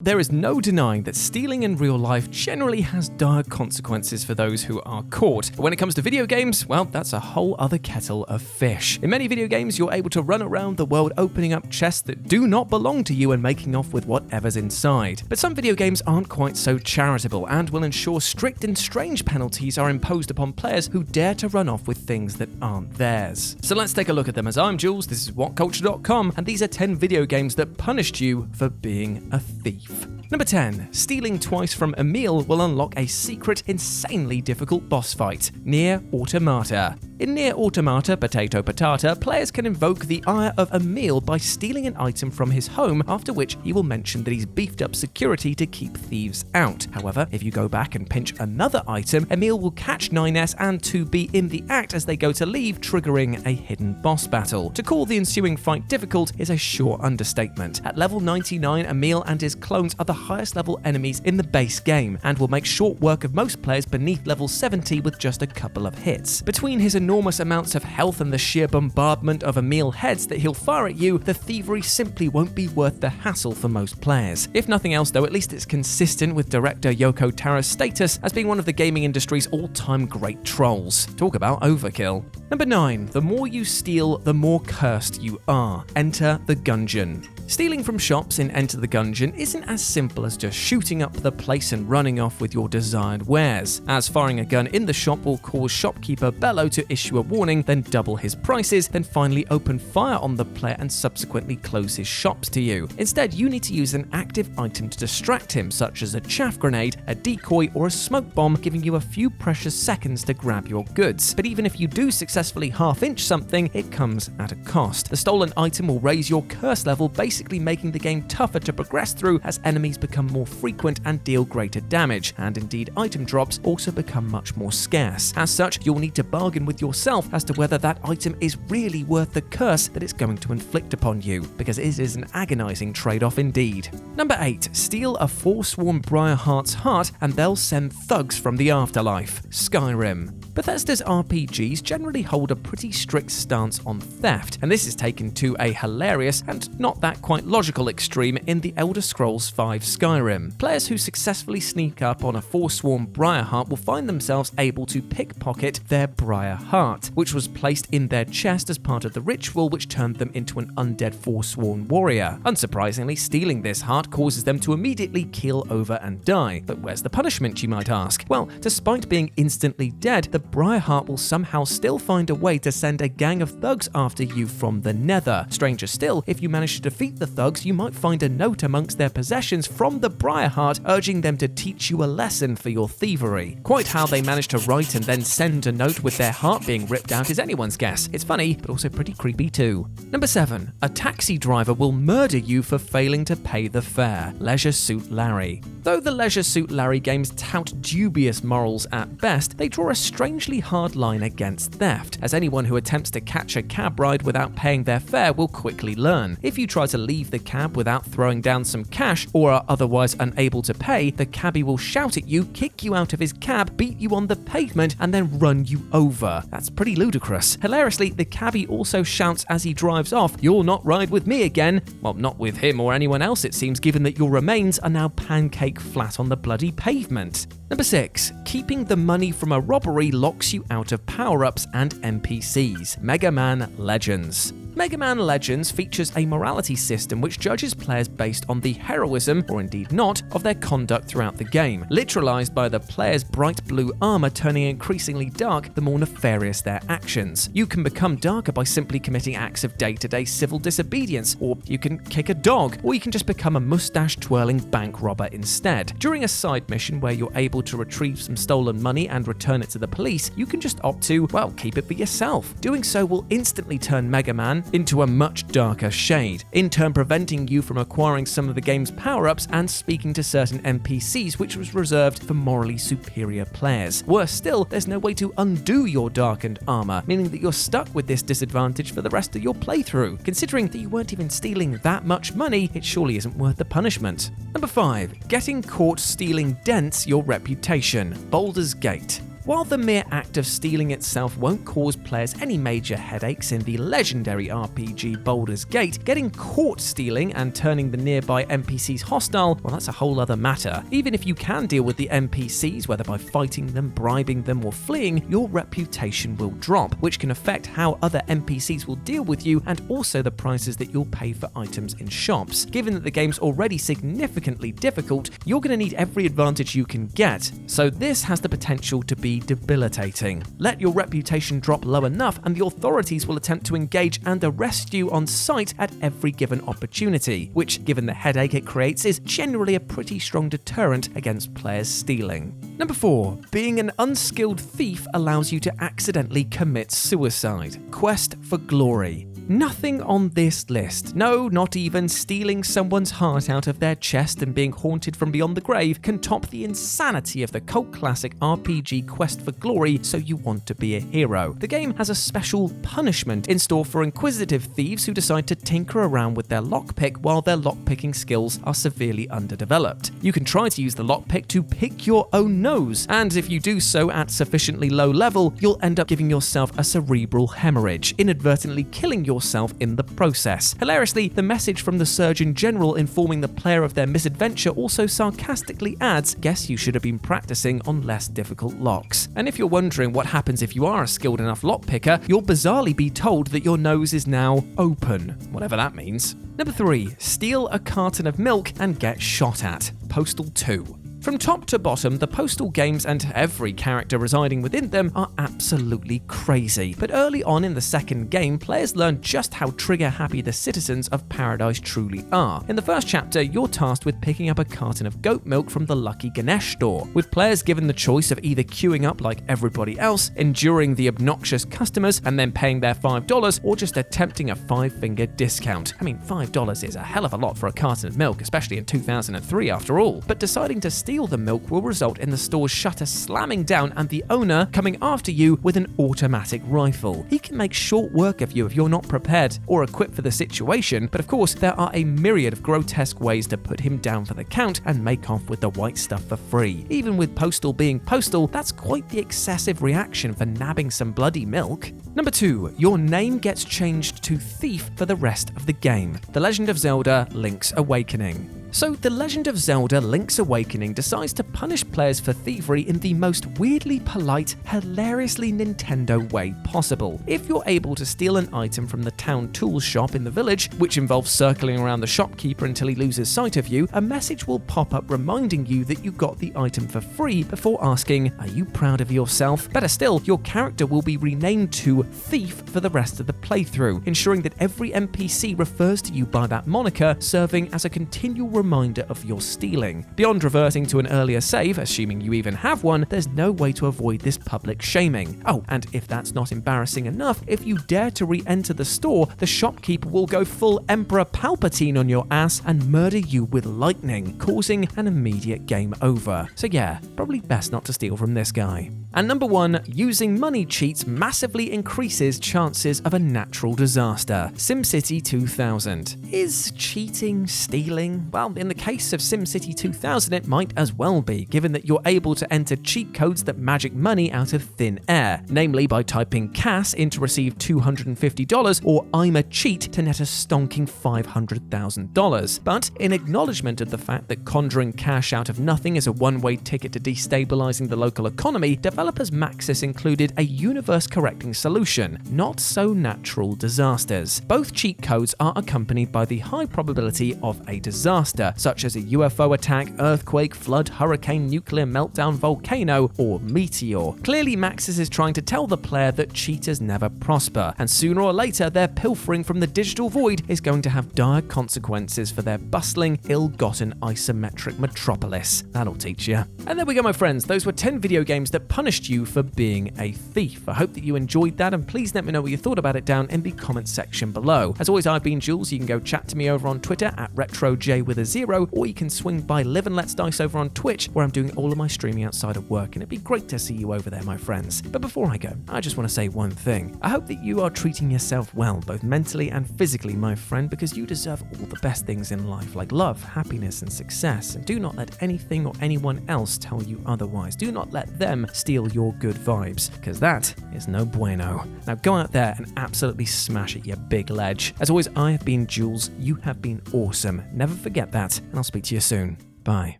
There is no denying that stealing in real life generally has dire consequences for those who are caught. But when it comes to video games, well, that's a whole other kettle of fish. In many video games, you're able to run around the world opening up chests that do not belong to you and making off with whatever's inside. But some video games aren't quite so charitable and will ensure strict and strange penalties are imposed upon players who dare to run off with things that aren't theirs. So let's take a look at them. As I'm Jules, this is WhatCulture.com, and these are 10 video games that punished you for being a thief. Number 10. Stealing twice from Emil will unlock a secret, insanely difficult boss fight. NIER AUTOMATA. In NIER AUTOMATA, Potato Patata, players can invoke the ire of Emil by stealing an item from his home, after which he will mention that he's beefed up security to keep thieves out. However, if you go back and pinch another item, Emil will catch 9S and 2B in the act as they go to leave, triggering a hidden boss battle. To call the ensuing fight difficult is a sure understatement. At level 99, Emil and his clones are the highest level enemies in the base game, and will make short work of most players beneath level 70 with just a couple of hits. Between his enormous amounts of health and the sheer bombardment of Emil heads that he'll fire at you, the thievery simply won't be worth the hassle for most players. If nothing else though, at least it's consistent with director Yoko Tara's status as being one of the gaming industry's all-time great trolls. Talk about overkill. Number 9. The more you steal, the more cursed you are. Enter the Gungeon. Stealing from shops in Enter the Gungeon isn't as simple as just shooting up the place and running off with your desired wares, as firing a gun in the shop will cause shopkeeper Bello to issue a warning, then double his prices, then finally open fire on the player and subsequently close his shops to you. Instead, you need to use an active item to distract him, such as a chaff grenade, a decoy, or a smoke bomb, giving you a few precious seconds to grab your goods. But even if you do successfully half-inch something, it comes at a cost. The stolen item will raise your curse level, basically making the game tougher to progress through as enemies become more frequent and deal greater damage, and indeed item drops also become much more scarce. As such, you'll need to bargain with yourself as to whether that item is really worth the curse that it's going to inflict upon you, because it is an agonizing trade-off indeed. Number 8. Steal a forsworn Briarheart's heart and they'll send thugs from the afterlife. Skyrim. Bethesda's RPGs generally hold a pretty strict stance on theft, and this is taken to a hilarious and not that quite logical extreme in the Elder Scrolls V Skyrim. Players who successfully sneak up on a forsworn Briarheart will find themselves able to pickpocket their Briarheart, which was placed in their chest as part of the ritual which turned them into an undead forsworn warrior. Unsurprisingly, stealing this heart causes them to immediately keel over and die. But where's the punishment, you might ask? Well, despite being instantly dead, the Briarheart will somehow still find a way to send a gang of thugs after you from the Nether. Stranger still, if you manage to defeat the thugs, you might find a note amongst their possessions from the Briarheart urging them to teach you a lesson for your thievery. Quite how they manage to write and then send a note with their heart being ripped out is anyone's guess. It's funny, but also pretty creepy too. Number 7. A taxi driver will murder you for failing to pay the fare. Leisure Suit Larry. Though the Leisure Suit Larry games tout dubious morals at best, they draw a strangely hard line against theft, as anyone who attempts to catch a cab ride without paying their fare will quickly learn. If you try to leave the cab without throwing down some cash or are otherwise unable to pay, the cabbie will shout at you, kick you out of his cab, beat you on the pavement, and then run you over. That's pretty ludicrous. Hilariously, the cabbie also shouts as he drives off, "You'll not ride with me again." Well, not with him or anyone else it seems, given that your remains are now pancake flat on the bloody pavement. Number 6. Keeping the money from a robbery locks you out of power-ups and NPCs. Mega Man Legends. Mega Man Legends features a morality system which judges players based on the heroism, or indeed not, of their conduct throughout the game, literalized by the player's bright blue armor turning increasingly dark the more nefarious their actions. You can become darker by simply committing acts of day-to-day civil disobedience, or you can kick a dog, or you can just become a mustache-twirling bank robber instead. During a side mission where you're able to retrieve some stolen money and return it to the police, you can just opt to, well, keep it for yourself. Doing so will instantly turn Mega Man into a much darker shade, in turn preventing you from acquiring some of the game's power-ups and speaking to certain NPCs, which was reserved for morally superior players. Worse still, there's no way to undo your darkened armor, meaning that you're stuck with this disadvantage for the rest of your playthrough. Considering that you weren't even stealing that much money, it surely isn't worth the punishment. Number 5. Getting caught stealing dents your reputation. Baldur's Gate. While the mere act of stealing itself won't cause players any major headaches in the legendary RPG Baldur's Gate, getting caught stealing and turning the nearby NPCs hostile, well, that's a whole other matter. Even if you can deal with the NPCs, whether by fighting them, bribing them, or fleeing, your reputation will drop, which can affect how other NPCs will deal with you and also the prices that you'll pay for items in shops. Given that the game's already significantly difficult, you're going to need every advantage you can get, so this has the potential to be debilitating. Let your reputation drop low enough and the authorities will attempt to engage and arrest you on sight at every given opportunity, which, given the headache it creates, is generally a pretty strong deterrent against players stealing. Number 4. Being an unskilled thief allows you to accidentally commit suicide. Quest for glory. Nothing on this list, no, not even stealing someone's heart out of their chest and being haunted from beyond the grave, can top the insanity of the cult classic RPG Quest for Glory, So You Want to Be a Hero. The game has a special punishment in store for inquisitive thieves who decide to tinker around with their lockpick while their lockpicking skills are severely underdeveloped. You can try to use the lockpick to pick your own nose, and if you do so at sufficiently low level, you'll end up giving yourself a cerebral hemorrhage, inadvertently killing yourself in the process. Hilariously, the message from the Surgeon General informing the player of their misadventure also sarcastically adds, "Guess you should have been practicing on less difficult locks." And if you're wondering what happens if you are a skilled enough lockpicker, you'll bizarrely be told that your nose is now open, whatever that means. Number 3. Steal a carton of milk and get shot at. Postal 2. From top to bottom, the Postal games and every character residing within them are absolutely crazy. But early on in the second game, players learn just how trigger-happy the citizens of Paradise truly are. In the first chapter, you're tasked with picking up a carton of goat milk from the Lucky Ganesh store, with players given the choice of either queuing up like everybody else, enduring the obnoxious customers, and then paying their $5, or just attempting a 5-finger discount. I mean, $5 is a hell of a lot for a carton of milk, especially in 2003 after all. But deciding to steal the milk will result in the store's shutter slamming down and the owner coming after you with an automatic rifle. He can make short work of you if you're not prepared or equipped for the situation, but of course there are a myriad of grotesque ways to put him down for the count and make off with the white stuff for free. Even with Postal being Postal, that's quite the excessive reaction for nabbing some bloody milk. Number 2. Your name gets changed to Thief for the rest of the game. The Legend of Zelda: Link's Awakening. So, The Legend of Zelda: Link's Awakening decides to punish players for thievery in the most weirdly polite, hilariously Nintendo way possible. If you're able to steal an item from the town tools shop in the village, which involves circling around the shopkeeper until he loses sight of you, a message will pop up reminding you that you got the item for free before asking, "Are you proud of yourself?" Better still, your character will be renamed to Thief for the rest of the playthrough, ensuring that every NPC refers to you by that moniker, serving as a continual reminder of your stealing. Beyond reverting to an earlier save, assuming you even have one, there's no way to avoid this public shaming. Oh, and if that's not embarrassing enough, if you dare to re-enter the store, the shopkeeper will go full Emperor Palpatine on your ass and murder you with lightning, causing an immediate game over. So yeah, probably best not to steal from this guy. And number 1, using money cheats massively increases chances of a natural disaster. SimCity 2000. Is cheating stealing? Well, in the case of SimCity 2000, it might as well be, given that you're able to enter cheat codes that magic money out of thin air, namely by typing CAS in to receive $250 or I'm a cheat to net a stonking $500,000. But in acknowledgement of the fact that conjuring cash out of nothing is a one-way ticket to destabilizing the local economy, developers Maxis included a universe-correcting solution: not so natural disasters. Both cheat codes are accompanied by the high probability of a disaster, such as a UFO attack, earthquake, flood, hurricane, nuclear meltdown, volcano, or meteor. Clearly, Maxis is trying to tell the player that cheaters never prosper, and sooner or later their pilfering from the digital void is going to have dire consequences for their bustling, ill-gotten isometric metropolis. That'll teach you. And there we go, my friends. Those were 10 video games that punished you for being a thief. I hope that you enjoyed that, and please let me know what you thought about it down in the comment section below. As always, I've been Jules. You can go chat to me over on Twitter at RetroJ with a 0, or you can swing by Live and Let's Dice over on Twitch, where I'm doing all of my streaming outside of work, and it'd be great to see you over there, my friends. But before I go, I just want to say one thing. I hope that you are treating yourself well, both mentally and physically, my friend, because you deserve all the best things in life, like love, happiness, and success, and do not let anything or anyone else tell you otherwise. Do not let them steal your good vibes, because that is no bueno. Now go out there and absolutely smash it, you big ledge. As always, I have been Jules, you have been awesome. Never forget that, and I'll speak to you soon. Bye.